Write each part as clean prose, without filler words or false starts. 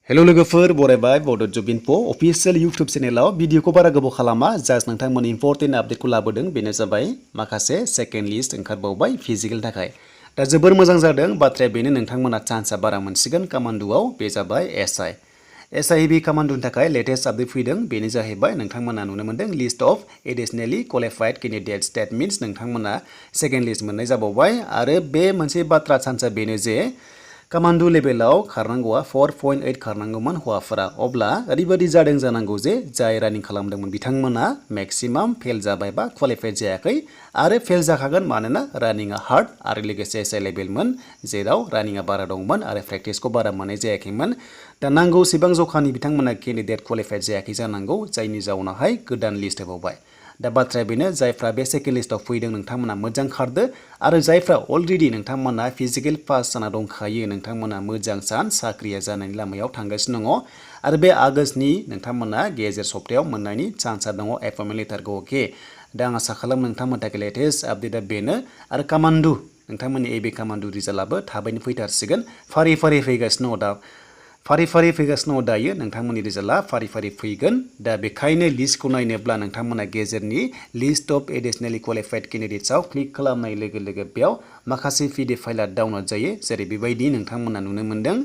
hello लोगोफोर बरायबाय बड' जब info अफिशियेल YouTube चेनेलाव भिडिअखौ बारा गोबाव खालामा जास्ट नोंथांमोन इम्पर्टेन्ट आपडेटखौ लाबोदों बेनो जाबाय माखासे सेकेन्ड लिस्ट ओंखारबावबाय फिजिकेल थाखाय दा जोबोर मोजां जादों बाथ्राया बेनो नोंथांमोना चान्सआ बारा मोनसिगोन कामान्डुआव बे जाबाय एसआई कामान्डुनि थाखाय लेटेस्ट आपडेट फैदों बेनो जाहैबाय नोंथांमोना नुनो मोनदों list of additionally qualified candidates that means नोंथांमोना सेकेन्ड लिस्ट मोननाय जाबावबाय आरो बे मोनसे बाथ्रा चान्सआ बेनो जे कामान्डु लेभेलाव खारनांगौआ 4.8 खारनांगौमोन हौवाफोरा अब्ला ओरैबायदि जादों जानांगौ जे जाय रानिं खालामदोंमोन बिथांमोना मैक्सिमाम फेल जाबाय बा क्वालिफाइड जायाखै आरो फेल जाखागोन मानोना रानिंआ हार्ड आरो लोगोसे एसआई लेभेलमोन जेराव रानिंआ बारा दंमोन आरो प्रेक्टिसखौ बारा मोननाय जायाखैमोन दा नांगौसेबां जखानि बिथांमोना कैंडिडेट क्वालिफाइड जायाखै जानांगौ जायनि जाउनावहाय गोदान लिस्ट होबावबाय दा बाथ्राया बेनो जायफ्रा बे सेकेन्ड लिस्टआव फैदों नोंथांमोना मोजां खारदो आरो जायफ्रा अलरेडि नोंथांमोना फिजिकेल पास जाना दंखायो नोंथांमोना मोजां चान्स साख्रिया जानायनि लामायाव थांगासिनो दङ आरो बे आगष्टनि नोंथांमोना गेजेर सप्तायाव मोननायनि चान्सआ दङ एपइन्टमेन्ट लेटारखौ अके दा आं आसा खालामो नोंथांमोननि थाखाय लेटेस्ट आपडेटआ बेनो आरो कामान्डु नोंथांमोननि एबि कामान्डु रिजाल्टआबो थाबैनो फैथारसिगोन फारि फारि फैगासिनो दङ दा फारि फारि फैगासिनो दङ दायो नोंथांमोननि रिजाल्टआ फारि फारि फैगोन दा बेखायनो लिस्टखौ नायनोब्ला नोंथांमोना गेजेरनि list of additionally qualified कैंडिडेट्सआव click खालामनाय लोगो लोगो बेयाव माखासे पिडिएफ फाइलआ डाउनलड जायो जेरै बेबायदि नोंथांमोना नुनो मोन्दों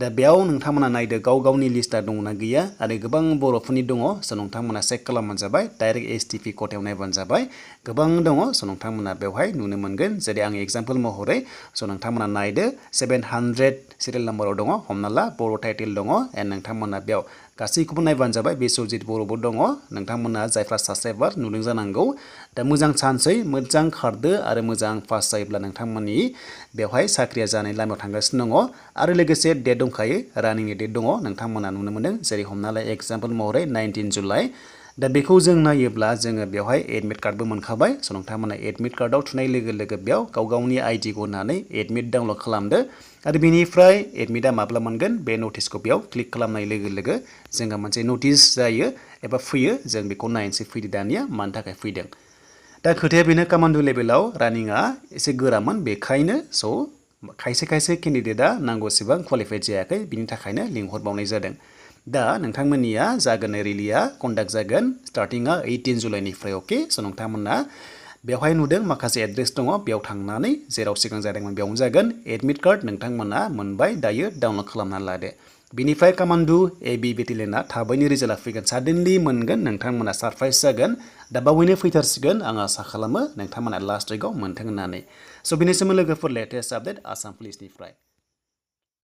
दा बेयाव नोंथांमोना नायदो गाव गावनि लिस्टआ दंना गैया आरो गोबां बर'फोरनि दङ स' नोंथांमोना चेक खालामबानो जाबाय डाइरेक्ट एसटिपि खथायाव नायबानो जाबाय गोबां दङ स' नोंथांमोना बेवहाय नुनो मोनगोन जेरै आं एग्जाम्पल महरै स' नोंथांमोना नायदो 700 सिरियल नाम्बाराव दङ हमना ला बर' टाइटेल दङ एन्ड नोंथांमोना बेयाव गासैखौबो नायबानो जाबाय बिश्वजित बर'बो दङ नोंथांमोना जायफ्रा साबस्क्राइबार नुदों जानांगौ दा मोजां चान्सै मोजां खारदो आरो मोजां पास जायोब्ला नोंथांमोननि बेवहाय साख्रिया जानायनि लामायाव थांगासिनो दङ आरो लोगोसे डेट दंखायो रानिंनि डेट दङ नोंथांमोना नुनो मोन्दों जेरै हमना ला एग्जाम्पल महरै 19 जुलाइ दा बेखौ जों नायोब्ला जोङो बेवहाय एडमिट कार्डबो मोनखाबाय स' नोंथांमोना एडमिट कार्डआव थुनाय लोगो लोगो बेयाव गाव गावनि आइडिखौ होनानै एडमिट डाउनलड खालामदो आरो बेनिफ्राय एडमिटआ माब्ला मोनगोन बे नटिसखौ बेयाव क्लिक खालामनाय लोगो लोगो जोंहा मोनसे नटिस जायो एबा फैयो जों बेखौ नायनोसै फैदो दानिया मानि थाखाय फैदों दा खोथाया बेनो कामान्डु लेभेलाव रानिंआ एसे गोरामोन बेखायनो स' खायसे खायसे केन्डिडेटआ नांगौसेबां क्वालिफाइड जायाखै बिनि थाखायनो लिंहरबावनाय जादों दा नोंथांमोननिया जागोन रेलिया कन्डाक्ट जागोन स्टार्टिंआ 18 जुलाइनिफ्राय अके स' नोंथांमोना बेवहाय नुदों माखासे एड्रेस दङ बेयाव थांनानै जेराव सिगां जादोंमोन बेयावनो जागोन एडमिट कार्ड नोंथांमोना मोनबाय दायो डाउनलड खालामना लादो बिनिफ्राय कामान्डु एबि बेटेलियनआ थाबैनो रिजाल्टआ फैगोन साडेनलि मोनगोन नोंथांमोना सारप्राइज जागोन दा बावैनो फैथारसिगोन आं आसा खालामो नोंथांमोना लास्ट उइकआव मोनथों होननानै स' बेनि सोमोन्दै लोगोफोर लेटेस्ट आपडेट आसाम पुलिसनिफ्राय